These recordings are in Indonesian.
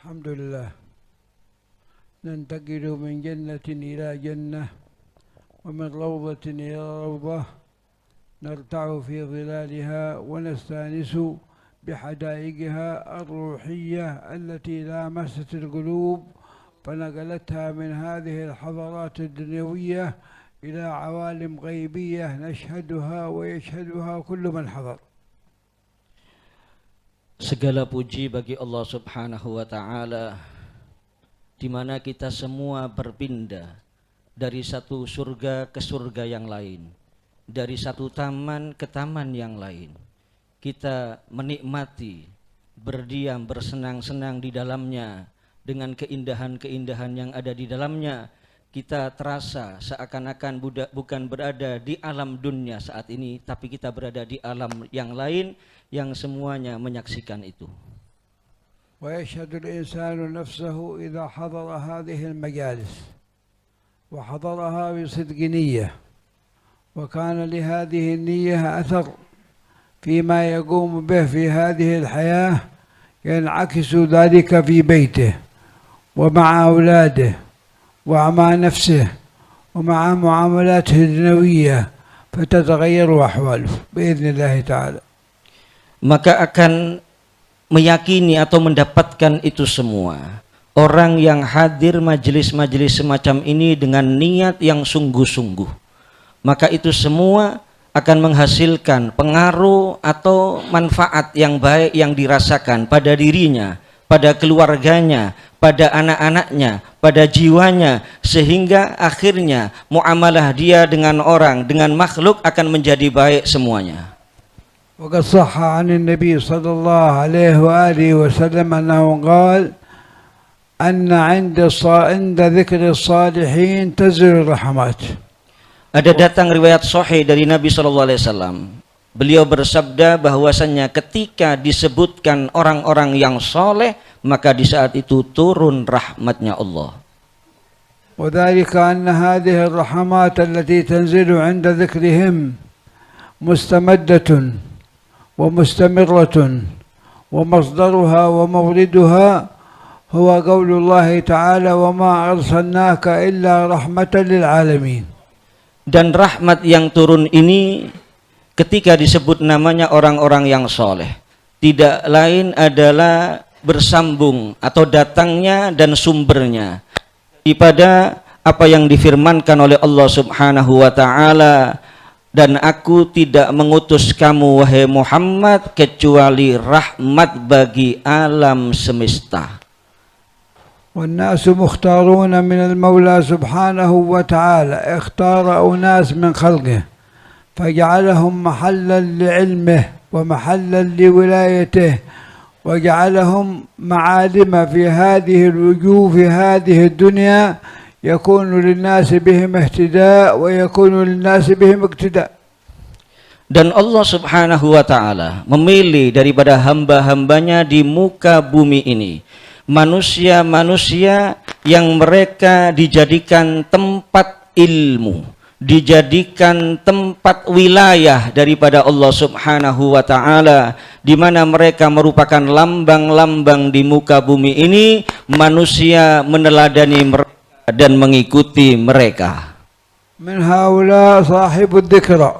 الحمد لله ننتقل من جنة إلى جنة ومن روضة إلى روضة نرتع في ظلالها ونستانس بحدائقها الروحية التي لامست القلوب فنقلتها من هذه الحضارات الدنيوية إلى عوالم غيبية نشهدها ويشهدها كل من حضر. Segala puji bagi Allah Subhanahu wa Ta'ala, di mana kita semua berpindah dari satu surga ke surga yang lain, dari satu taman ke taman yang lain. Kita menikmati, berdiam, bersenang-senang di dalamnya dengan keindahan-keindahan yang ada di dalamnya. Kita terasa seakan-akan bukan berada di alam dunia saat ini, tapi kita berada di alam yang lain yang semuanya menyaksikan itu. ويشهد الإنسان نفسه إذا حضر هذه المجالس وحضرها بصدق نية وكان لهذه النية أثر فيما يقوم به في هذه الحياة ينعكس ذلك في بيته ومع أولاده ومع نفسه ومع معاملاته الدنيوية فتتغير أحواله بإذن الله تعالى. Maka akan meyakini atau mendapatkan itu semua orang yang hadir majelis-majelis semacam ini dengan niat yang sungguh-sungguh, maka itu semua akan menghasilkan pengaruh atau manfaat yang baik yang dirasakan pada dirinya, pada keluarganya, pada anak-anaknya, pada jiwanya, sehingga akhirnya muamalah dia dengan orang, dengan makhluk akan menjadi baik semuanya. وقد صح عن النبي صلى الله عليه وآله وسلم أنه قال أن عند ذكر الصالحين تنزل الرحمات. Ada datang riwayat sahih dari Nabi SAW. Beliau bersabda bahwasannya ketika disebutkan orang-orang yang soleh, maka di saat itu turun rahmatnya Allah. وذلك أن هذه الرحمات التي تنزل عند ذكرهم مستمدة ومستمرة ومصدرها وموردها هو قول الله تعالى وما أرسلناك إلا رحمة للعالمين. Dan rahmat yang turun ini ketika disebut namanya orang-orang yang soleh, tidak lain adalah bersambung atau datangnya dan sumbernya daripada apa yang difirmankan oleh Allah Subhanahu wa Ta'ala, dan aku tidak mengutus kamu wahai Muhammad kecuali rahmat bagi alam semesta. والناس مختارون من المولى سبحانه وتعالى اختار أناس من خلقه فجعلهم محلا لعلمه ومحلا لولايته وجعلهم معالم في هذه الوجوه في هذه الدنيا يكون للناس بهم اهتداء ويكون للناس بهم اقتداء. Dan Allah Subhanahu wa Ta'ala memilih daripada hamba-hambanya di muka bumi ini manusia-manusia yang mereka dijadikan tempat ilmu, dijadikan tempat wilayah daripada Allah Subhanahu wa Ta'ala, di mana mereka merupakan lambang-lambang di muka bumi ini. Manusia meneladani mereka dan mengikuti mereka. من هؤلاء صاحب الذكرى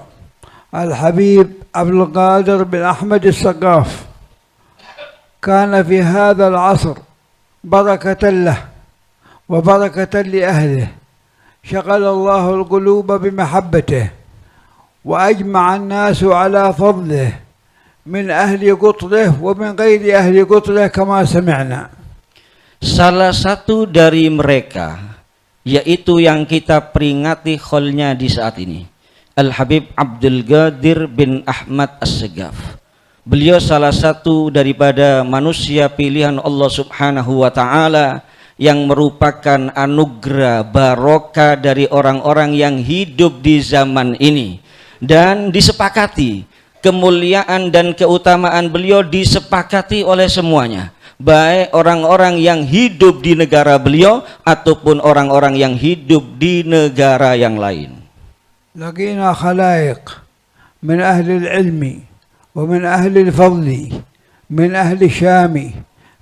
الحبيب عبد القادر بن أحمد السقاف كان في هذا العصر بركة له وبركة لأهله، شغل الله القلوب بمحبته وأجمع الناس على فضله من أهل قطره ومن غير أهل قطره كما سمعنا. Salah satu dari mereka, yaitu yang kita peringati kholnya di saat ini, Al-Habib Abdul Qadir bin Ahmad As-Segaf. Beliau salah satu daripada manusia pilihan Allah Subhanahu wa Ta'ala yang merupakan anugerah barokah dari orang-orang yang hidup di zaman ini, dan disepakati kemuliaan dan keutamaan beliau disepakati oleh semuanya, baik orang-orang yang hidup di negara beliau ataupun orang-orang yang hidup di negara yang lain. لقينا خلائق من أهل العلم ومن أهل الفضل من أهل الشام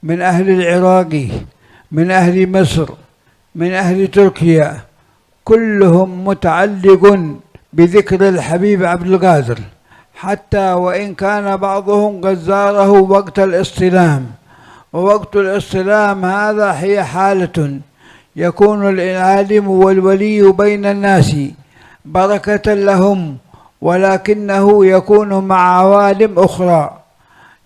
من أهل العراق، من أهل مصر، من أهل تركيا، كلهم متعلق بذكر الحبيب عبد القادر، حتى وإن كان بعضهم قد زاره وقت الاستلام، ووقت الاستلام هذا هي حالة يكون العالم والولي بين الناس بركة لهم، ولكنه يكون مع عوالم أخرى،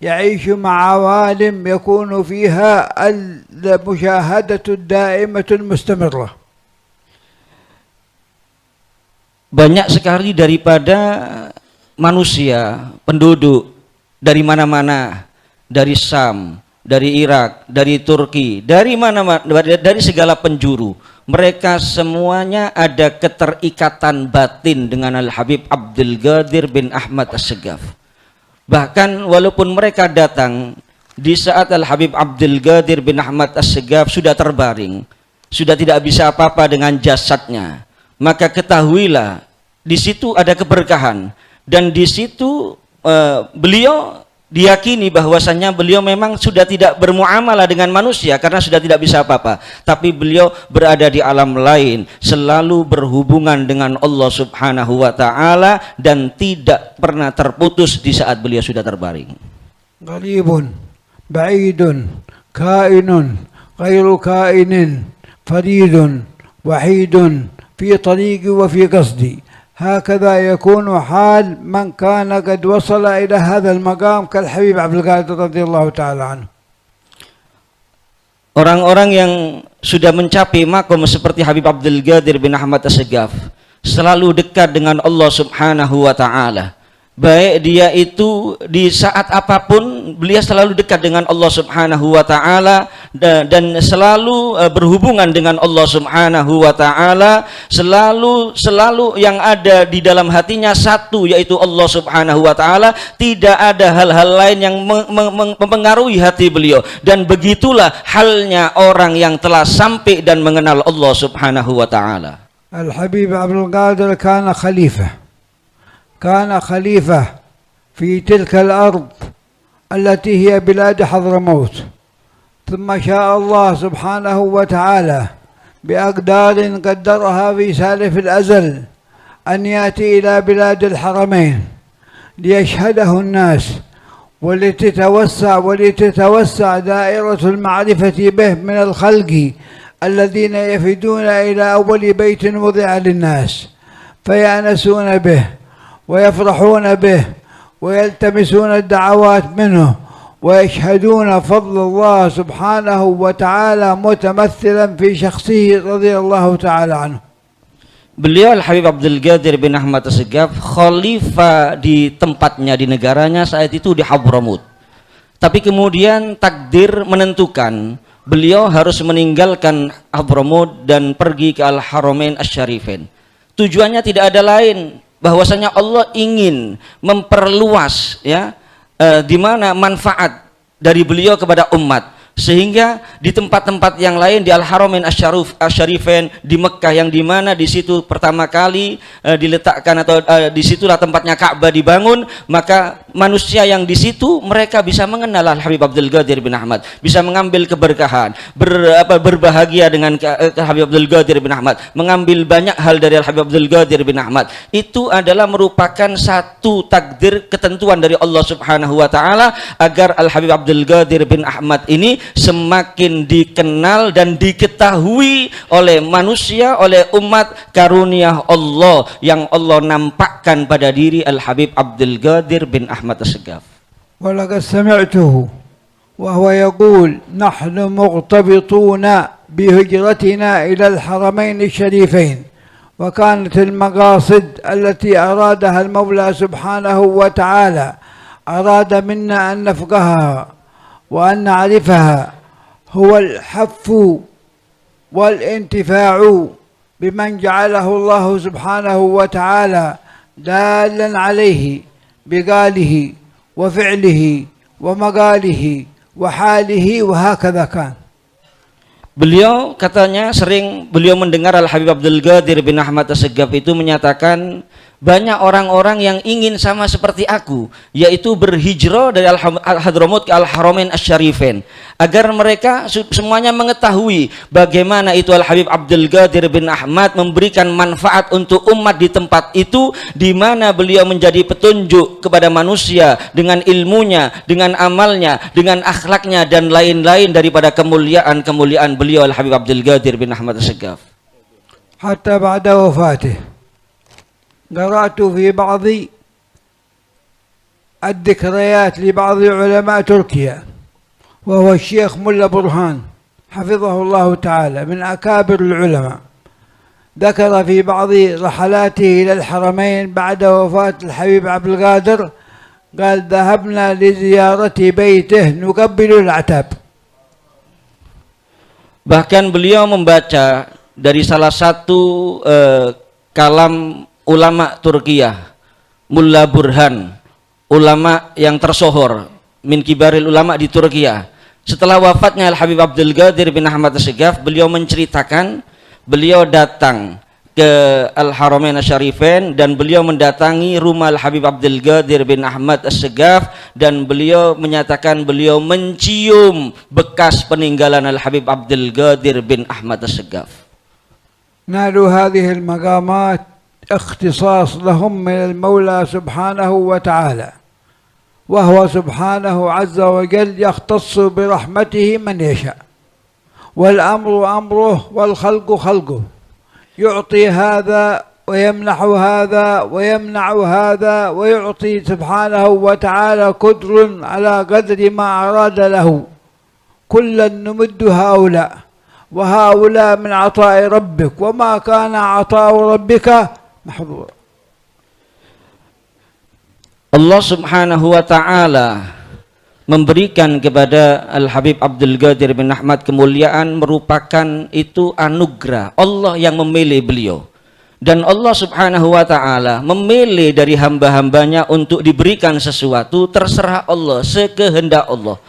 يعيش مع عوالم يكون فيها المشاهدة الدائمة المستمرة. Banyak sekali daripada manusia, penduduk dari mana-mana, dari Syam, dari Irak, dari Turki, dari mana-mana, dari segala penjuru, mereka semuanya ada keterikatan batin dengan Al-Habib Abdul Qadir bin Ahmad As-Segaf. Bahkan walaupun mereka datang di saat Al-Habib Abdul Qadir bin Ahmad As-Segaf sudah terbaring, sudah tidak bisa apa-apa dengan jasadnya, maka ketahuilah di situ ada keberkahan, dan di situ beliau diyakini bahwasannya beliau memang sudah tidak bermuamalah dengan manusia karena sudah tidak bisa apa-apa, tapi beliau berada di alam lain, selalu berhubungan dengan Allah Subhanahu wa taala dan tidak pernah terputus di saat beliau sudah terbaring. Qaribun, ba'idun, kainun, ghairu kainin, faridun, wahidun, fi tariqi wa fi qasdi. هكذا يكون حال من كان قد وصل إلى هذا المقام كالحبيب عبد القادر رضي الله تعالى عنه. Orang-orang yang sudah mencapai makom seperti Habib Abdul Qadir bin Ahmad As-Segaf selalu dekat dengan Allah Subhanahu wa taala. Baik dia itu di saat apapun beliau selalu dekat dengan Allah Subhanahu wa taala dan selalu berhubungan dengan Allah Subhanahu wa taala, selalu yang ada di dalam hatinya satu, yaitu Allah Subhanahu wa taala, tidak ada hal-hal lain yang mempengaruhi hati beliau. Dan begitulah halnya orang yang telah sampai dan mengenal Allah Subhanahu wa taala. Al-Habib Abdul Qadir kana khalifah, كان خليفة في تلك الأرض التي هي بلاد حضرموت، ثم شاء الله سبحانه وتعالى بأقدار قدرها في سالف الأزل أن يأتي إلى بلاد الحرمين ليشهده الناس ولتتوسع دائرة المعرفة به من الخلق الذين يفدون إلى أول بيت وضع للناس فيأنسون به ويفرحون به ويلتمسون الدعوات منه ويشهدون فضل الله سبحانه وتعالى متمثلا في شخصه رضي الله تعالى عنه. Beliau Al-Habib Abdul Qadir bin Ahmad As-Segaf khalifah di tempatnya, di negaranya saat itu di Hadramut. Tapi kemudian takdir menentukan beliau harus meninggalkan Hadramut dan pergi ke Al-Haramain Asy-Syarifain. Tujuannya tidak ada lain, bahwasanya Allah ingin memperluas di mana manfaat dari beliau kepada umat, sehingga di tempat-tempat yang lain di Al-Haramain Asy-Syarifain di Mekkah, yang di mana di situ pertama kali diletakkan atau disitulah tempatnya Ka'bah dibangun, maka manusia yang di situ mereka bisa mengenal Al-Habib Abdul Qadir bin Ahmad, bisa mengambil keberkahan, berbahagia dengan Habib Abdul Qadir bin Ahmad, mengambil banyak hal dari Al-Habib Abdul Qadir bin Ahmad. Itu adalah merupakan satu takdir, ketentuan dari Allah Subhanahu wa taala agar Al-Habib Abdul Qadir bin Ahmad ini semakin dikenal dan diketahui oleh manusia, oleh umat, karunia Allah yang Allah nampakkan pada diri Al-Habib Abdul Qadir bin Ahmad As-Segaf. ولقد سمعته وهو يقول نحن مغتبطون بهجرتنا إلى الحرمين الشريفين، وكانت المقاصد التي أرادها المولى سبحانه وتعالى أراد منا أن نفقهها وأن نعرفها، هو الحف والانتفاع بمن جعله الله سبحانه وتعالى دالا عليه بقاله وفعله ومقاله وحاله، وهكذا كان. Beliau katanya sering beliau mendengar Al-Habib Abdul Qadir bin Ahmad As-Segaf itu menyatakan Banyak orang-orang yang ingin sama seperti aku, yaitu berhijrah dari Al-Hadramut ke Al-Haramain Asy-Syarifain, agar mereka semuanya mengetahui bagaimana itu Al-Habib Abdul Qadir bin Ahmad memberikan manfaat untuk umat di tempat itu, di mana beliau menjadi petunjuk kepada manusia dengan ilmunya, dengan amalnya, dengan akhlaknya, dan lain-lain daripada kemuliaan-kemuliaan beliau Al-Habib Abdul Qadir bin Ahmad As-Segaf. حتى بعد وفاته قرأت في بعض الذكريات لبعض علماء تركيا، وهو الشيخ ملا برهان حفظه الله تعالى من أكابر العلماء، ذكر في بعض رحلاته إلى الحرمين بعد وفاة الحبيب عبد القادر، قال ذهبنا لزيارة بيته نقبل الأعتاب. Bahkan beliau membaca dari salah satu kalam ulama Turkiyah, Mulla Burhan, ulama yang tersohor, min kibaril ulama di Turkiyah. Setelah wafatnya Al-Habib Abdul Qadir bin Ahmad As-Segaf, beliau menceritakan beliau datang ke Al-Haramain Asy-Syarifain dan beliau mendatangi rumah Al-Habib Abdul Qadir bin Ahmad As-Segaf, dan beliau menyatakan beliau mencium bekas peninggalan Al-Habib Abdul Qadir bin Ahmad As-Segaf. نالوا هذه المقامات اختصاص لهم من المولى سبحانه وتعالى، وهو سبحانه عز وجل يختص برحمته من يشاء، والأمر أمره والخلق خلقه، يعطي هذا ويمنح هذا ويمنع هذا، ويعطي سبحانه وتعالى قدر على قدر ما أراد له. كلا نمد هؤلاء وهؤلاء من عطاء ربك وما كان عطاء ربك محظورا. Allah Subhanahu wa ta'ala memberikan kepada Al-Habib Abdul Qadir bin Ahmad kemuliaan merupakan itu anugerah Allah yang memilih beliau, dan Allah Subhanahu wa ta'ala memilih dari hamba-hambanya untuk diberikan sesuatu, terserah Allah, sekehendak Allah.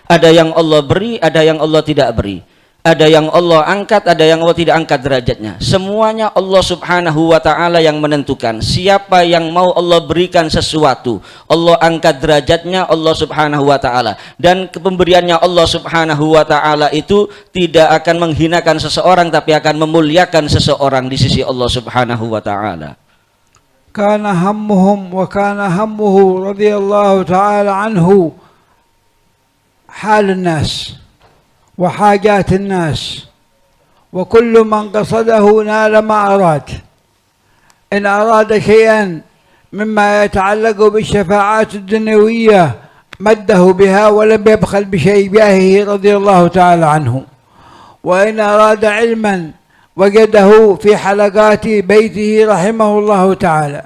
Ada yang Allah beri, ada yang Allah tidak beri. Ada yang Allah angkat, ada yang Allah tidak angkat derajatnya. Semuanya Allah Subhanahu wa ta'ala yang menentukan. Siapa yang mau Allah berikan sesuatu, Allah angkat derajatnya, Allah Subhanahu wa ta'ala. Dan pemberiannya Allah Subhanahu wa ta'ala itu tidak akan menghinakan seseorang, tapi akan memuliakan seseorang di sisi Allah Subhanahu wa ta'ala. Kana hammuhum wa kana hammuhu radhiyallahu ta'ala anhu hal nas وحاجات الناس، وكل من قصده نال ما أراد. إن أراد شيئا مما يتعلق بالشفاعات الدنيوية مده بها ولم يبخل بشيء بأهله رضي الله تعالى عنه. وإن أراد علما وجده في حلقات بيته رحمه الله تعالى.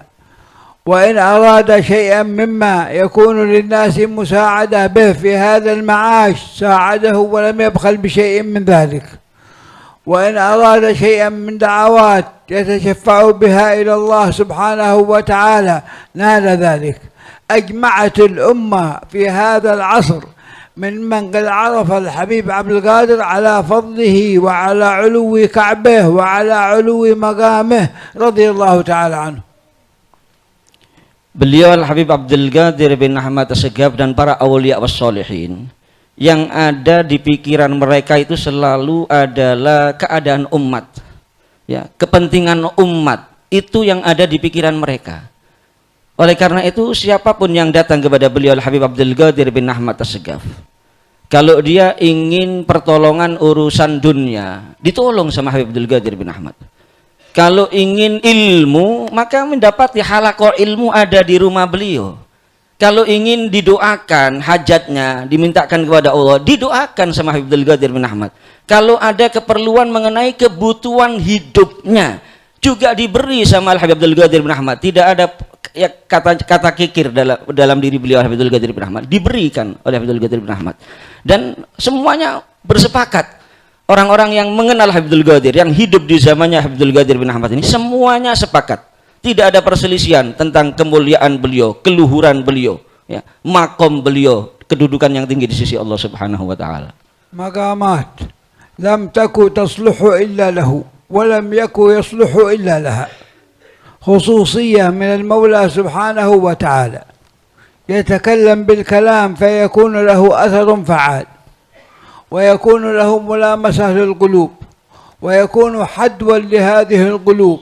وإن أراد شيئا مما يكون للناس مساعدة به في هذا المعاش ساعده ولم يبخل بشيء من ذلك. وإن أراد شيئا من دعوات يتشفع بها إلى الله سبحانه وتعالى نال ذلك. أجمعت الأمة في هذا العصر من قد عرف الحبيب عبد القادر على فضله وعلى علو كعبه وعلى علو مقامه رضي الله تعالى عنه. Beliau Al-Habib Abdul Qadir bin Ahmad As-Segaf dan para awliya wassalihin, yang ada di pikiran mereka itu selalu adalah keadaan umat, ya, kepentingan umat itu yang ada di pikiran mereka. Oleh karena itu siapapun yang datang kepada beliau Al-Habib Abdul Qadir bin Ahmad As-Segaf, kalau dia ingin pertolongan urusan dunia, ditolong sama Habib Abdul Qadir bin Ahmad. Kalau ingin ilmu, maka mendapati halaqah ilmu ada di rumah beliau. Kalau ingin didoakan hajatnya, dimintakan kepada Allah, didoakan sama Habib Abdul Qadir bin Ahmad. Kalau ada keperluan mengenai kebutuhan hidupnya, juga diberi sama Habib Abdul Qadir bin Ahmad. Tidak ada ya, kata kikir dalam diri beliau Habib Abdul Qadir bin Ahmad, diberikan oleh Habib Abdul Qadir bin Ahmad. Dan semuanya bersepakat. Orang-orang yang mengenal Habib Abdul Qadir, yang hidup di zamannya Habib Abdul Qadir bin Ahmad ini, semuanya sepakat. Tidak ada perselisihan tentang kemuliaan beliau, keluhuran beliau, ya, makom beliau, kedudukan yang tinggi di sisi Allah Subhanahu wa ta'ala. Maqamat lam taku tasluhu illa lahu wa lam yaku yasluhu illa laha. خصوصية من المولى سبحانه وتعالى، يتكلم بالكلام فيكون له أثر فعال، ويكون له ملامسة للقلوب، ويكون حدوا لهذه القلوب،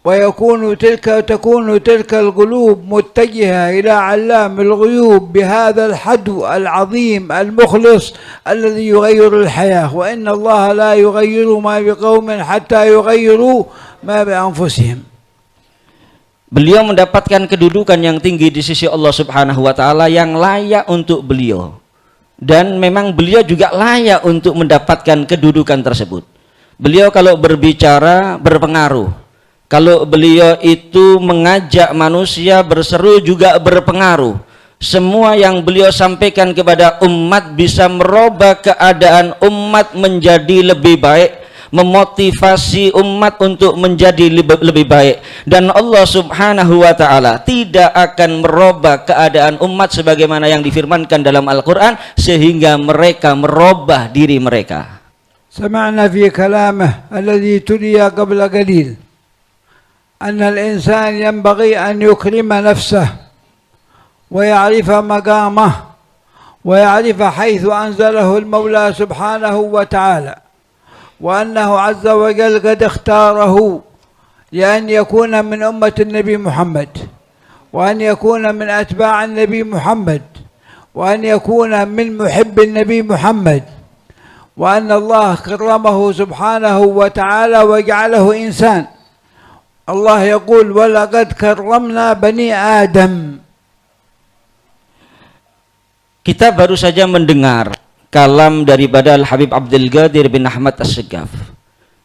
تكون تلك القلوب متجهة إلى علام الغيوب بهذا الحدو العظيم المخلص الذي يغير الحياة. وإن الله لا يغير ما بقوم حتى يغيروا ما بأنفسهم. Beliau mendapatkan kedudukan yang tinggi di sisi Allah Subhanahu wa taala yang layak untuk beliau. Dan memang beliau juga layak untuk mendapatkan kedudukan tersebut. Beliau kalau berbicara berpengaruh. Kalau beliau itu mengajak manusia berseru juga berpengaruh. Semua yang beliau sampaikan kepada umat bisa merubah keadaan umat menjadi lebih baik, memotivasi umat untuk menjadi lebih baik. Dan Allah Subhanahu wa taala tidak akan merubah keadaan umat sebagaimana yang difirmankan dalam Al-Qur'an sehingga mereka merubah diri mereka. سمعنا في كلامه الذي تلي قبل قليل أن الإنسان ينبغي أن يكرم نفسه ويعرف مقامه ويعرف حيث أنزله المولى سبحانه وتعالى، وأنه عز وجل قد اختاره لأن يكون من أمة النبي محمد، وأن يكون من أتباع النبي محمد، وأن يكون من محب النبي محمد، وأن الله كرمه سبحانه وتعالى وجعله إنسان. Allah yaqul walaqad karramna bani Adam. Kita baru saja mendengar kalam daripada Al-Habib Abdul Ghadir bin Ahmad As-Segaf,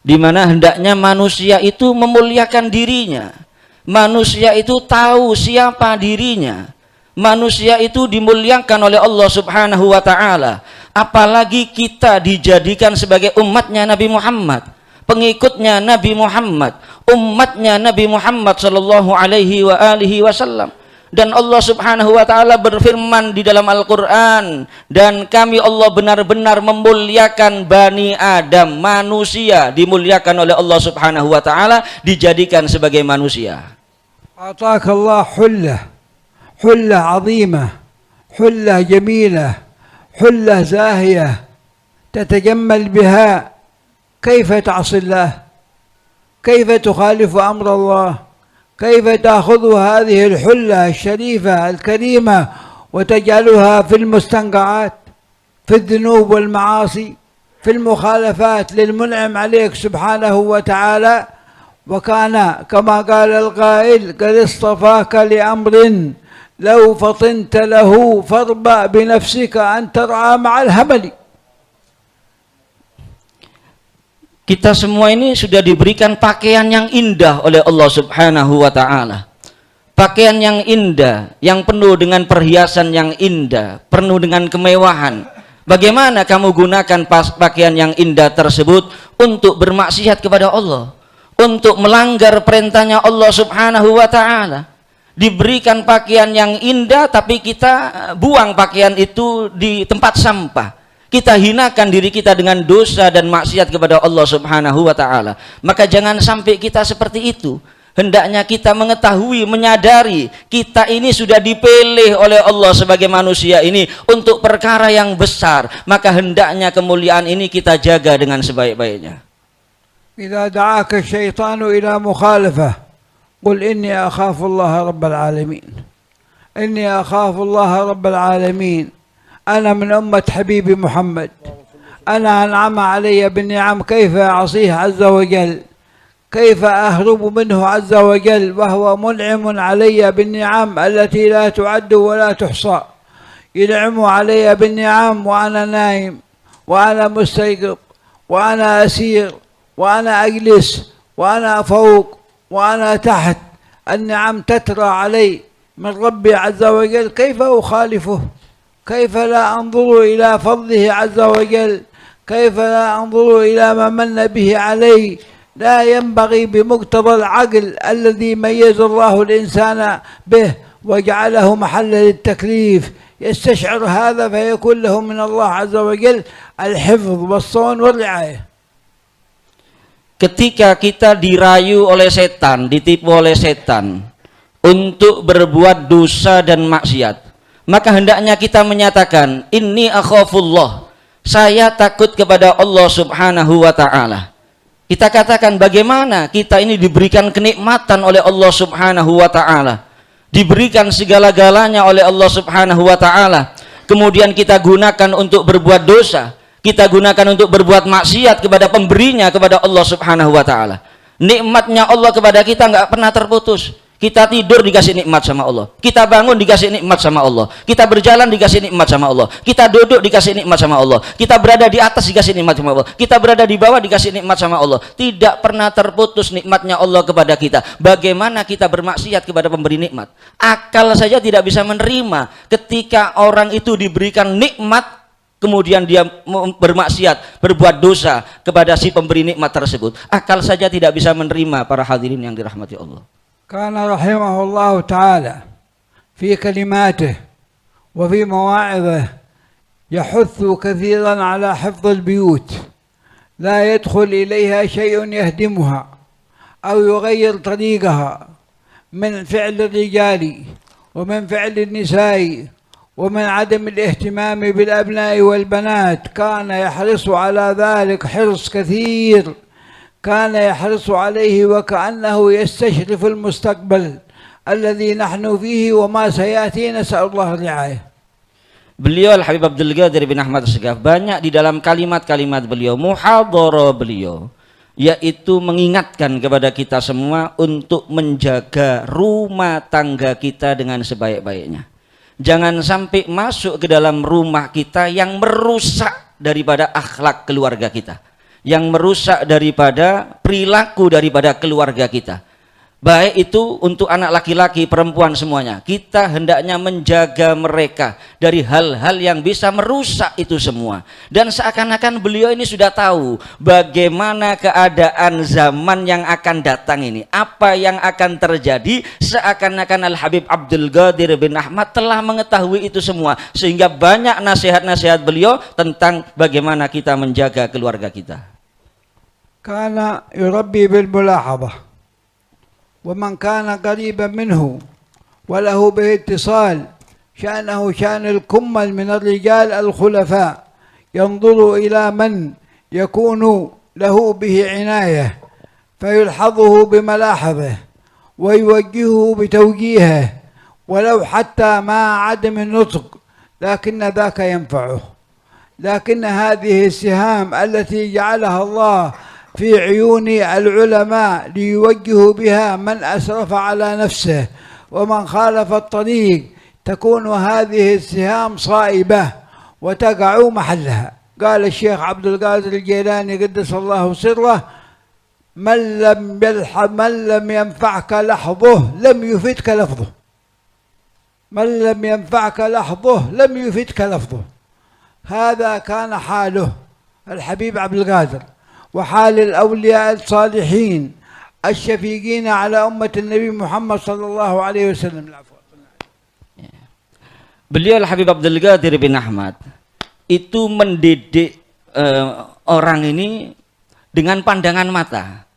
di mana hendaknya manusia itu memuliakan dirinya. Manusia itu tahu siapa dirinya. Manusia itu dimuliakan oleh Allah Subhanahu wa taala. Apalagi kita dijadikan sebagai umatnya Nabi Muhammad, pengikutnya Nabi Muhammad, umatnya Nabi Muhammad sallallahu alaihi wa alihi wasallam. Dan Allah Subhanahu wa taala berfirman di dalam Al-Qur'an, dan kami Allah benar-benar memuliakan Bani Adam, manusia dimuliakan oleh Allah Subhanahu wa taala, dijadikan sebagai manusia. Ataka Allah hullah azimah, hullah jamilah, hullah zahiyah tatajammal biha. كيف تعصي الله؟ كيف تخالف أمر الله؟ كيف تأخذ هذه الحلة الشريفة الكريمة وتجعلها في المستنقعات، في الذنوب والمعاصي، في المخالفات للمنعم عليك سبحانه وتعالى؟ وكان كما قال القائل قد اصطفاك لأمر لو فطنت له فاربأ بنفسك أن ترعى مع الهمل. Kita semua ini sudah diberikan pakaian yang indah oleh Allah Subhanahu wa taala. Pakaian yang indah, yang penuh dengan perhiasan yang indah, penuh dengan kemewahan. Bagaimana kamu gunakan pakaian yang indah tersebut untuk bermaksiat kepada Allah, untuk melanggar perintahnya Allah Subhanahu wa taala? Diberikan pakaian yang indah tapi kita buang pakaian itu di tempat sampah. Kita hinakan diri kita dengan dosa dan maksiat kepada Allah Subhanahu wa taala. Maka jangan sampai kita seperti itu. Hendaknya kita mengetahui, menyadari kita ini sudah dipilih oleh Allah sebagai manusia ini untuk perkara yang besar. Maka hendaknya kemuliaan ini kita jaga dengan sebaik-baiknya. Idza da'aka syaitanu ila mukhalafah, qul inni akhafu Allah rabbal alamin. Inni akhafu Allah rabbal alamin. أنا من أمة حبيبي محمد، أنا أنعم علي بالنعم، كيف أعصيه عز وجل؟ كيف أهرب منه عز وجل وهو منعم علي بالنعم التي لا تعد ولا تحصى؟ ينعم علي بالنعم وأنا نايم، وأنا مستيقظ، وأنا أسير، وأنا أجلس، وأنا فوق، وأنا تحت. النعم تترى علي من ربي عز وجل، كيف أخالفه؟ كيف لا أنظر إلى فضله عز وجل؟ كيف لا أنظر إلى ما من به علي؟ لا ينبغي بمقتضى العقل الذي ميز الله الإنسان به وجعله محل للتكليف يستشعر هذا فيكون له من الله عز وجل الحفظ والصون والرعاية. ketika kita dirayu oleh setan, ditipu oleh setan untuk berbuat dosa dan maksiat, maka hendaknya kita menyatakan, inni akhafullah, saya takut kepada Allah Subhanahu wa ta'ala. Kita katakan bagaimana kita ini diberikan kenikmatan oleh Allah Subhanahu wa ta'ala, diberikan segala-galanya oleh Allah Subhanahu wa ta'ala, kemudian kita gunakan untuk berbuat dosa, kita gunakan untuk berbuat maksiat kepada pemberinya, kepada Allah Subhanahu wa ta'ala. Nikmatnya Allah kepada kita nggak pernah terputus. Kita tidur dikasih nikmat sama Allah, kita bangun dikasih nikmat sama Allah, kita berjalan dikasih nikmat sama Allah, kita duduk dikasih nikmat sama Allah, kita berada di atas dikasih nikmat sama Allah, kita berada di bawah dikasih nikmat sama Allah. Tidak pernah terputus nikmatnya Allah kepada kita. Bagaimana kita bermaksiat kepada pemberi nikmat? Akal saja tidak bisa menerima ketika orang itu diberikan nikmat kemudian dia bermaksiat, berbuat dosa kepada si pemberi nikmat tersebut. Akal saja tidak bisa menerima, para hadirin yang dirahmati Allah. كان رحمه الله تعالى في كلماته وفي مواعظه يحث كثيرا على حفظ البيوت، لا يدخل إليها شيء يهدمها أو يغير طريقها من فعل الرجال ومن فعل النساء ومن عدم الاهتمام بالأبناء والبنات. كان يحرص على ذلك حرص كثير، كان يحرص عليه وكأنه يستشرف المستقبل الذي نحن فيه وما سيأتي، نسأل الله الرعاية. Beliau Al-Habib Abdul Ghadir bin Ahmad As-Segaf banyak di dalam kalimat-kalimat beliau, muhadharah beliau, yaitu mengingatkan kepada kita semua untuk menjaga rumah tangga kita dengan sebaik-baiknya. Jangan sampai masuk ke dalam rumah kita yang merusak daripada akhlak keluarga kita, yang merusak daripada perilaku daripada keluarga kita. Baik itu untuk anak laki-laki, perempuan, semuanya. Kita hendaknya menjaga mereka dari hal-hal yang bisa merusak itu semua. Dan seakan-akan beliau ini sudah tahu bagaimana keadaan zaman yang akan datang ini, apa yang akan terjadi. Seakan-akan Al-Habib Abdul Ghadir bin Ahmad telah mengetahui itu semua, sehingga banyak nasihat-nasihat beliau tentang bagaimana kita menjaga keluarga kita. كان يربي بالملاحظة، ومن كان قريبا منه وله به اتصال شأنه شأن الكمل من الرجال الخلفاء، ينظر إلى من يكون له به عناية فيلحظه بملاحظه ويوجهه بتوجيهه ولو حتى مع عدم النطق، لكن ذاك ينفعه. لكن هذه السهام التي جعلها الله في عيون العلماء ليوجهوا بها من أسرف على نفسه ومن خالف الطريق، تكون هذه السهام صائبة وتقع محلها. قال الشيخ عبد القادر الجيلاني قدس الله سره: من لم ينفعك لحظه لم يفدك لفظه. من لم ينفعك لحظه لم يفدك لفظه. هذا كان حاله الحبيب عبد القادر، وحال الأولياء الصالحين الشفيقين على أمة النبي محمد صلى الله عليه وسلم. Beliau Al-Habib Abdul Ghadir bin Ahmad itu mendidik orang ini dengan pandangan mata.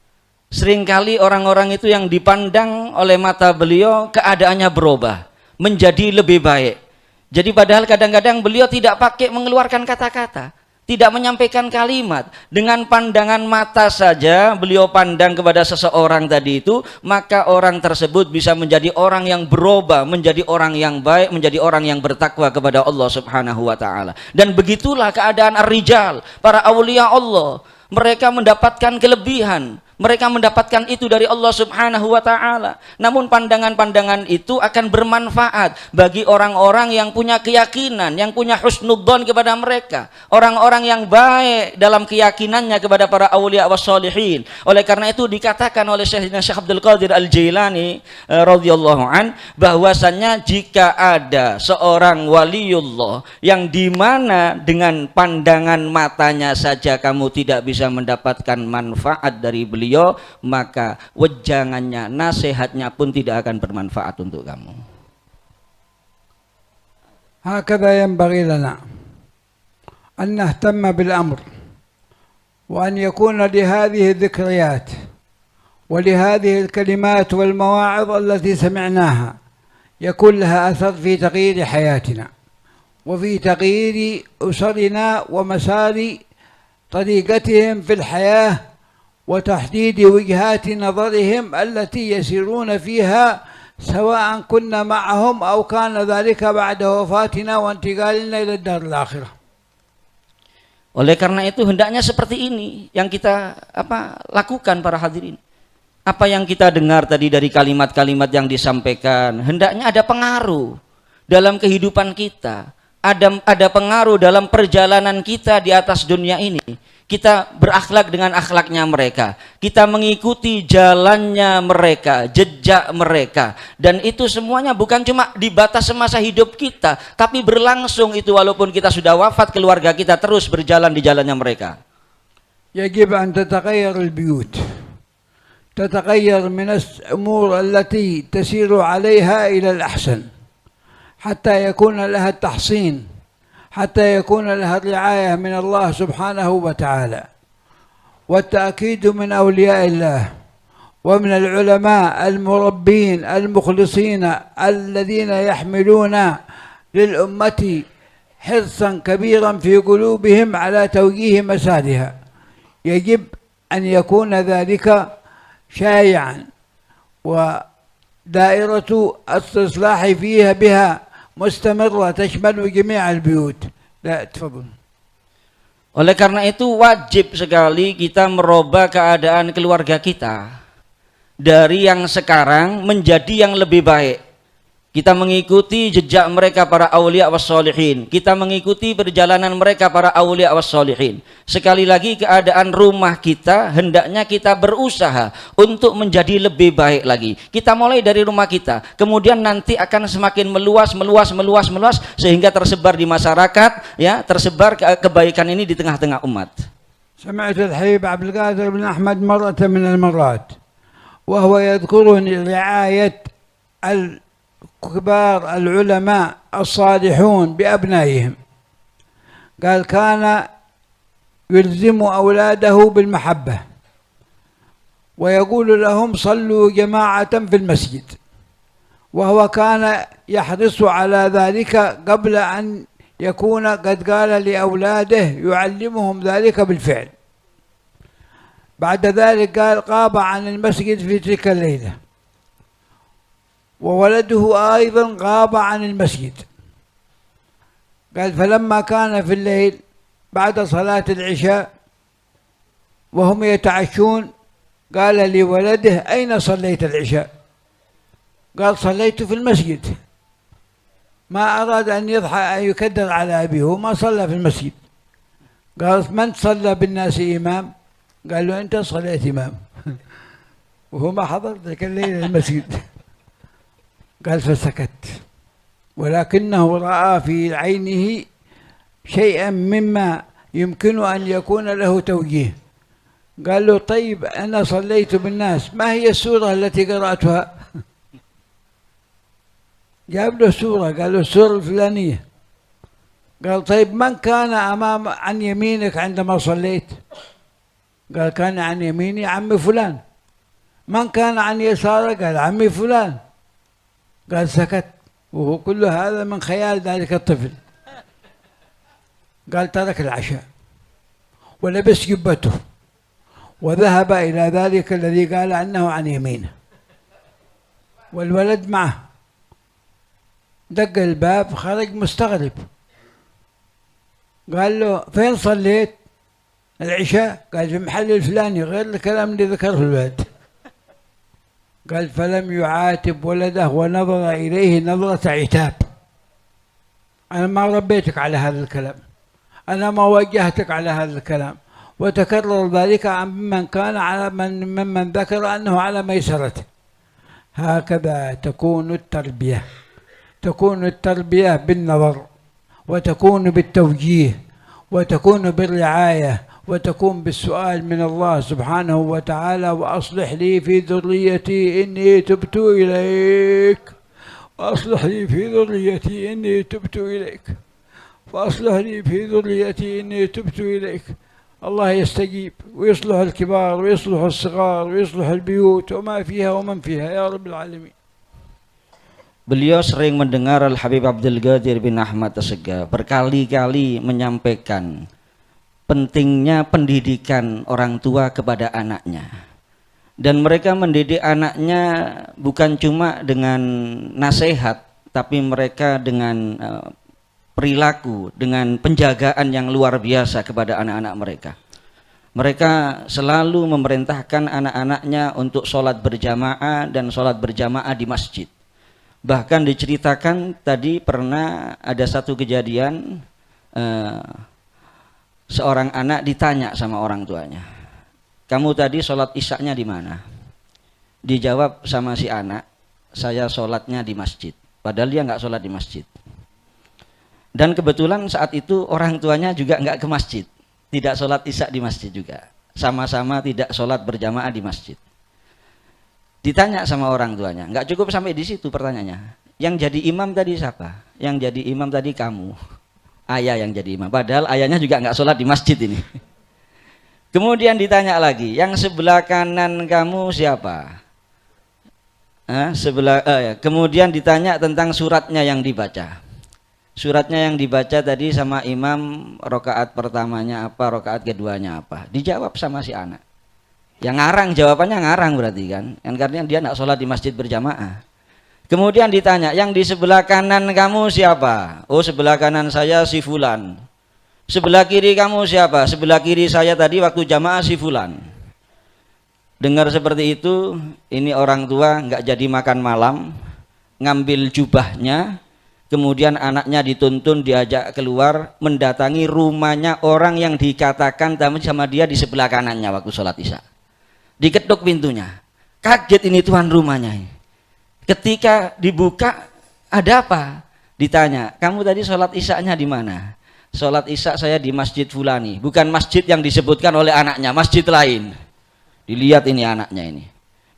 Seringkali orang-orang itu yang dipandang oleh mata beliau keadaannya berubah menjadi lebih baik. Jadi padahal kadang-kadang beliau tidak pakai mengeluarkan kata-kata, tidak menyampaikan kalimat, dengan pandangan mata saja beliau pandang kepada seseorang tadi itu, maka orang tersebut bisa menjadi orang yang berubah, menjadi orang yang baik, menjadi orang yang bertakwa kepada Allah Subhanahu wa ta'ala. Dan begitulah keadaan ar-rijal, para awliya Allah. Mereka mendapatkan kelebihan, mereka mendapatkan itu dari Allah Subhanahu wa ta'ala. Namun pandangan-pandangan itu akan bermanfaat bagi orang-orang yang punya keyakinan, yang punya husnudzon kepada mereka, orang-orang yang baik dalam keyakinannya kepada para awliya wassalihin. Oleh karena itu dikatakan oleh Syekh Abdul Qadir Al-Jailani radhiyallahu an, bahwasannya jika ada seorang waliullah yang dimana dengan pandangan matanya saja kamu tidak bisa mendapatkan manfaat dari beliau, maka wejangannya, nasihatnya pun tidak akan bermanfaat untuk kamu. هكذا ينبغي لنا أن نهتم بالأمر وأن يكون لهذه الذكريات ولهذه الكلمات والمواعظ التي سمعناها يكون لها أثر في تغيير حياتنا وفي تغيير أسرنا ومسار طريقتهم في الحياة وتحديد وجهات نظرهم التي يسيرون فيها، سواء كنا معهم أو كان ذلك بعد وفاتنا وانتقالنا إلى الدار الآخرة. Oleh karena itu hendaknya seperti ini yang kita lakukan para hadirin. Apa yang kita dengar tadi dari kalimat-kalimat yang disampaikan, hendaknya ada pengaruh dalam kehidupan kita, ada pengaruh dalam perjalanan kita di atas dunia ini. Kita berakhlak dengan akhlaknya mereka, kita mengikuti jalannya mereka, jejak mereka, dan itu semuanya bukan cuma di batas semasa hidup kita, tapi berlangsung itu walaupun kita sudah wafat, keluarga kita terus berjalan di jalannya mereka. يجب أن تتغير البيوت، تتغير من الأمور التي تسير عليها إلى الأحسن حتى يكون لها التحصين، حتى يكون لها الرعاية من الله سبحانه وتعالى والتأكيد من أولياء الله ومن العلماء المربين المخلصين الذين يحملون للأمة حرصا كبيرا في قلوبهم على توجيه مسارها. يجب أن يكون ذلك شائعا ودائرة الإصلاح فيها بها مستمرة تشمل جميع البيوت. لا تفضل. Oleh karena itu wajib sekali kita merubah keadaan keluarga kita dari yang sekarang menjadi yang lebih baik. Kita mengikuti jejak mereka para aulia wassolihin, kita mengikuti perjalanan mereka para aulia wassolihin. Sekali lagi keadaan rumah kita hendaknya kita berusaha untuk menjadi lebih baik lagi. Kita mulai dari rumah kita, kemudian nanti akan semakin meluas sehingga tersebar di masyarakat, ya, tersebar kebaikan ini di tengah-tengah umat. سمعت الحبيب عبد القادر بن أحمد مرة من المرات وهو يذكرني رعاية كبار العلماء الصالحون بأبنائهم. قال كان يلزم أولاده بالمحبة ويقول لهم صلوا جماعة في المسجد، وهو كان يحرص على ذلك قبل أن يكون قد قال لأولاده، يعلمهم ذلك بالفعل. بعد ذلك قال غاب عن المسجد في تلك الليلة، وولده أيضا غاب عن المسجد. قال فلما كان في الليل بعد صلاة العشاء وهم يتعشون قال لولده أين صليت العشاء؟ قال صليت في المسجد. ما أراد أن يكدر على أبيه، هو ما صلى في المسجد. قال من صلى بالناس إمام؟ قال له أنت صليت إمام وهو ما حضر تلك الليلة المسجد. قال فسكت، ولكنه رأى في عينه شيئا مما يمكن أن يكون له توجيه. قال له طيب أنا صليت بالناس، ما هي السورة التي قرأتها؟ جاب له سورة، قال له السورة الفلانية. قال طيب من كان عن يمينك عندما صليت؟ قال كان عن يميني عمي فلان. من كان عن يسارك؟ قال عمي فلان. قال سكت، وهو كل هذا من خيال ذلك الطفل. قال ترك العشاء ولبس جبته وذهب إلى ذلك الذي قال أنه عن يمينه، والولد معه. دق الباب، خرج مستغرب. قال له فين صليت العشاء؟ قال في محل الفلاني، غير الكلام اللي ذكره الولد. قال فلم يعاتب ولده ونظر إليه نظرة عتاب. أنا ما ربيتك على هذا الكلام، أنا ما وجهتك على هذا الكلام. وتكرر ذلك عن من كان على ممن ذكر أنه على ميسرته. هكذا تكون التربية، تكون التربية بالنظر، وتكون بالتوجيه، وتكون بالرعاية، وتكون بالسؤال من الله سبحانه وتعالى وأصلح لي في ذريتي إني تبت إليك، وأصلح لي في ذريتي إني تبت إليك، وأصلح لي في ذريتي إني تبت إليك. الله يستجيب ويصلح الكبار ويصلح الصغار ويصلح البيوت وما فيها ومن فيها يا رب العالمين. Beliau sering mendengar Al-Habib Abdul Ghadir bin Ahmad As-Segaf berkali-kali menyampaikan pentingnya pendidikan orang tua kepada anaknya. Dan mereka mendidik anaknya bukan cuma dengan nasihat, tapi mereka dengan perilaku, dengan penjagaan yang luar biasa kepada anak-anak mereka. Mereka selalu memerintahkan anak-anaknya untuk sholat berjamaah dan sholat berjamaah di masjid. Bahkan diceritakan tadi pernah ada satu kejadian, seorang anak ditanya sama orang tuanya, kamu tadi sholat isya-nya di mana? Dijawab sama si anak, saya sholatnya di masjid. Padahal dia nggak sholat di masjid. Dan kebetulan saat itu orang tuanya juga nggak ke masjid, tidak sholat isya di masjid juga, sama-sama tidak sholat berjamaah di masjid. Ditanya sama orang tuanya, nggak cukup sampai di situ pertanyaannya. Yang jadi imam tadi siapa? Yang jadi imam tadi kamu. Ayah yang jadi imam. Padahal ayahnya juga nggak sholat di masjid ini. Kemudian ditanya lagi, yang sebelah kanan kamu siapa? Kemudian ditanya tentang suratnya yang dibaca. Suratnya yang dibaca tadi sama imam, rokaat pertamanya apa, rokaat keduanya apa? Dijawab sama si anak. Yang ngarang, jawabannya ngarang berarti kan, karena dia tidak sholat di masjid berjamaah. Kemudian ditanya, yang di sebelah kanan kamu siapa? Oh, sebelah kanan saya si fulan. Sebelah kiri kamu siapa? Sebelah kiri saya tadi waktu jamaah si fulan. Dengar seperti itu, ini orang tua nggak jadi makan malam, ngambil jubahnya, kemudian anaknya dituntun, diajak keluar, mendatangi rumahnya orang yang dikatakan sama dia di sebelah kanannya waktu sholat isya. Diketuk pintunya, kaget ini tuan rumahnya. Ketika dibuka, ada apa? Ditanya, kamu tadi sholat isya-nya di mana? Sholat isya saya di masjid fulani, bukan masjid yang disebutkan oleh anaknya, masjid lain. Dilihat ini anaknya ini,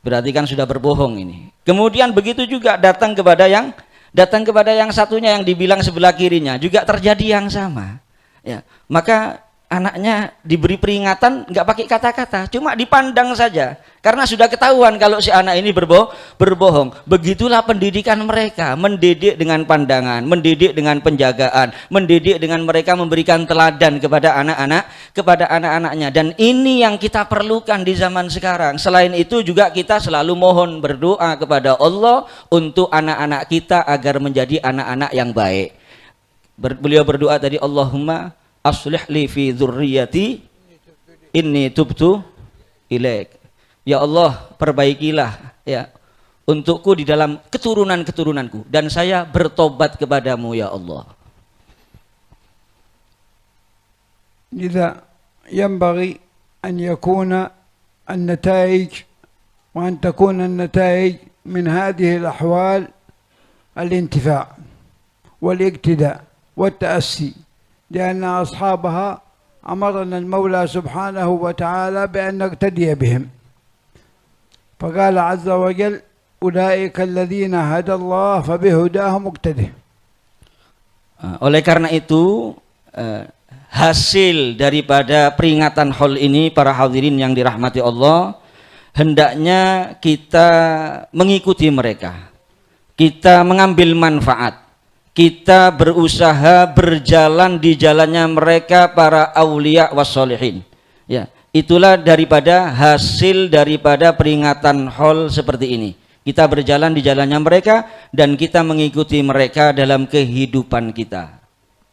berarti kan sudah berbohong ini. Kemudian begitu juga datang kepada yang satunya yang dibilang sebelah kirinya, juga terjadi yang sama. Ya, maka anaknya diberi peringatan, nggak pakai kata-kata, cuma dipandang saja, karena sudah ketahuan kalau si anak ini berbohong. Begitulah pendidikan mereka, mendidik dengan pandangan, mendidik dengan penjagaan, mendidik dengan mereka memberikan teladan kepada anak-anaknya. Dan ini yang kita perlukan di zaman sekarang. Selain itu juga kita selalu mohon berdoa kepada Allah untuk anak-anak kita agar menjadi anak-anak yang baik. Beliau berdoa tadi, Allahumma aslih li fi dzurriyyati inni tubtu ilaik. Ya Allah, perbaikilah ya untukku di dalam keturunan-keturunanku, dan saya bertobat kepadamu ya Allah. لذا ينبغي أن يكون النتائج وأن تكون النتائج من هذه الأحوال الانتفاع والاقتداء والتأسي، لأن أصحابها أمرنا المولى سبحانه وتعالى بأن نقتدي بهم، فقال عز وجل أولئك الذين هدى الله فبهداهم اقتده. Oleh karena itu hasil daripada peringatan haul ini, para hadirin yang dirahmati Allah, hendaknya kita mengikuti mereka, kita mengambil manfaat, kita berusaha berjalan di jalannya mereka para aulia wassolihin. Ya, itulah daripada hasil daripada peringatan haul seperti ini. Kita berjalan di jalannya mereka dan kita mengikuti mereka dalam kehidupan kita.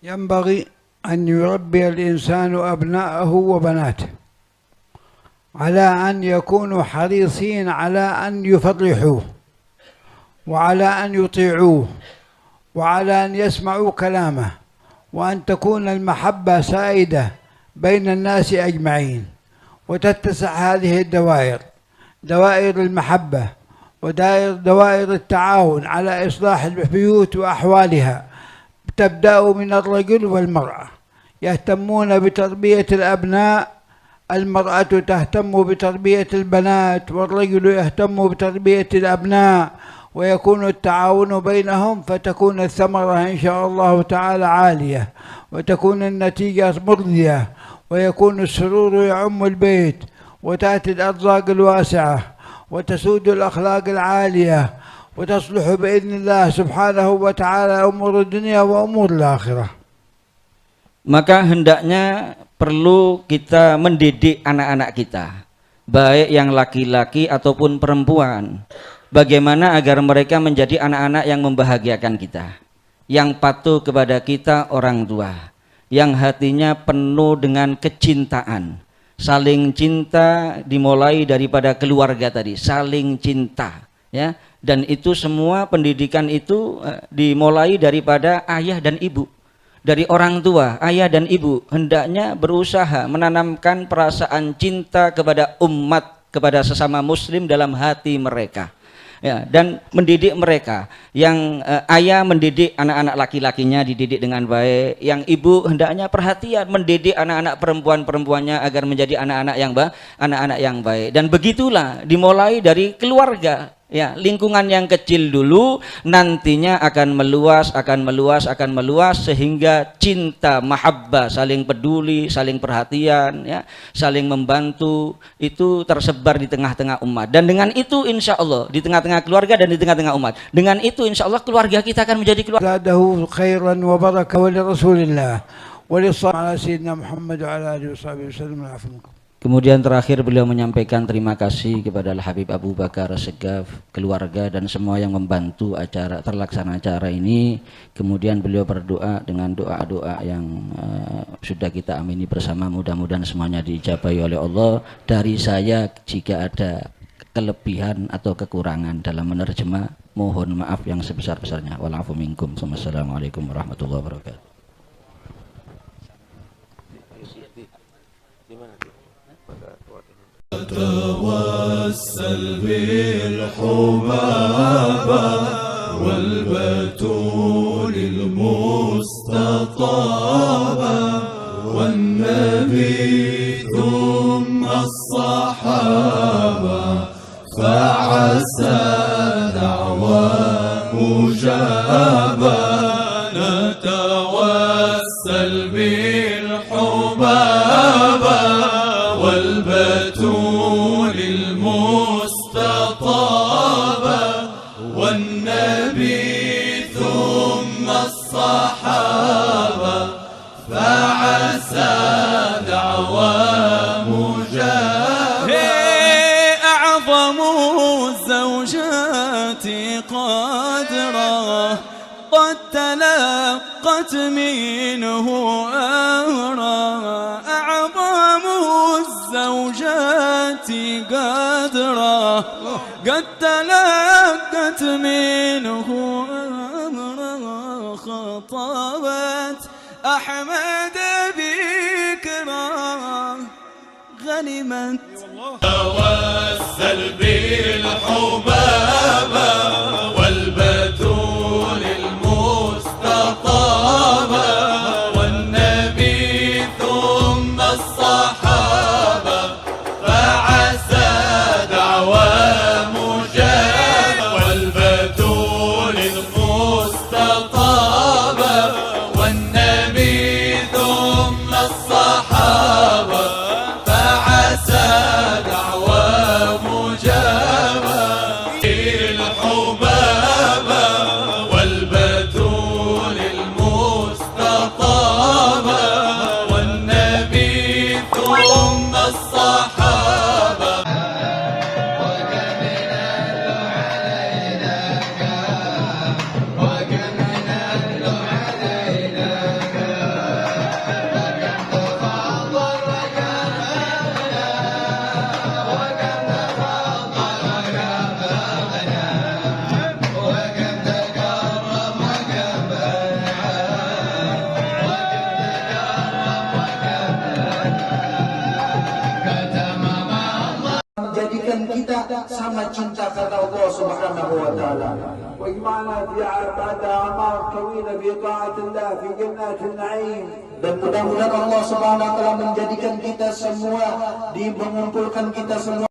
Yanbaghi an yurabbi al-insanu abna'ahu wa banatuhu ala an yakunu harisin ala an yufadlihuhu wa ala an yuti'uhu وعلى أن يسمعوا كلامه وأن تكون المحبة سائدة بين الناس أجمعين، وتتسع هذه الدوائر، دوائر المحبة ودوائر التعاون على إصلاح البيوت وأحوالها، تبدأ من الرجل والمرأة، يهتمون بتربية الأبناء، المرأة تهتم بتربية البنات والرجل يهتم بتربية الأبناء، ويكون التعاون بينهم، فتكون الثمرة إن شاء الله تعالى عالية، وتكون النتيجة مرضية، ويكون السرور يعم البيت، وتأتي الأرزاق الواسعة، وتسود الأخلاق العالية، وتصلح بإذن الله سبحانه وتعالى أمور الدنيا وأمور الآخرة. Maka hendaknya perlu kita mendidik anak-anak kita, baik yang laki-laki ataupun perempuan, bagaimana agar mereka menjadi anak-anak yang membahagiakan kita, yang patuh kepada kita orang tua, yang hatinya penuh dengan kecintaan, saling cinta dimulai daripada keluarga tadi, saling cinta, ya. Dan itu semua pendidikan itu dimulai daripada ayah dan ibu. Dari orang tua, ayah dan ibu hendaknya berusaha menanamkan perasaan cinta kepada umat, kepada sesama muslim dalam hati mereka, ya, dan mendidik mereka. Yang ayah mendidik anak-anak laki-lakinya dididik dengan baik, yang ibu hendaknya perhatian mendidik anak-anak perempuan-perempuannya agar menjadi anak-anak yang baik. Dan begitulah dimulai dari keluarga. Ya, lingkungan yang kecil dulu nantinya akan meluas sehingga cinta, mahabbah, saling peduli, saling perhatian, ya, saling membantu itu tersebar di tengah-tengah umat. Dan dengan itu insya Allah di tengah-tengah keluarga dan di tengah-tengah umat, dengan itu insya Allah keluarga kita akan menjadi keluarga. khairan wa barakah wa li Rasulillah wa li sayyidina Muhammad wa ala alihi washabihi wasallam. Kemudian terakhir beliau menyampaikan terima kasih kepada Al-Habib Abu Bakar As-Segaf, keluarga dan semua yang membantu acara terlaksana acara ini. Kemudian beliau berdoa dengan doa-doa yang sudah kita amini bersama, mudah-mudahan semuanya diijabahi oleh Allah. Dari saya jika ada kelebihan atau kekurangan dalam menerjemah, mohon maaf yang sebesar-besarnya. Walafu minkum. Wassalamualaikum warahmatullahi wabarakatuh. توسل بالحبابة والبتول المستطابة والنبي ثم الصحابة فعسى دعوى مجابة نتوسل بالحبابة والبتول المستطابة والنبي ثم الصحابة فعسى دعوى مجابة. أعظم الزوجات قدرا قد تلقت منه أمرا. أعظم الزوجات قدرا قد تلقت منه أمرا. خطبت أحمد بكرا غنمت. توسل بالحبابة والبتول المستطابة والنبي ثم الصحابة فعسى دعوى مجابة والبتول المستطابة والنبي ثم الصحابة فعسى دعوى مجابة. الحبابة والبتول المستطابة والنبي ثم الصحابة. menjadikan kita sama cinta kepada Allah Subhanahu wa taala. واجمعنا في بعد أعمار طويلة في طاعة الله في جنات النعيم. Dan mudah-mudahan Allah Subhanahu wa taala menjadikan kita semua, mengumpulkan kita semua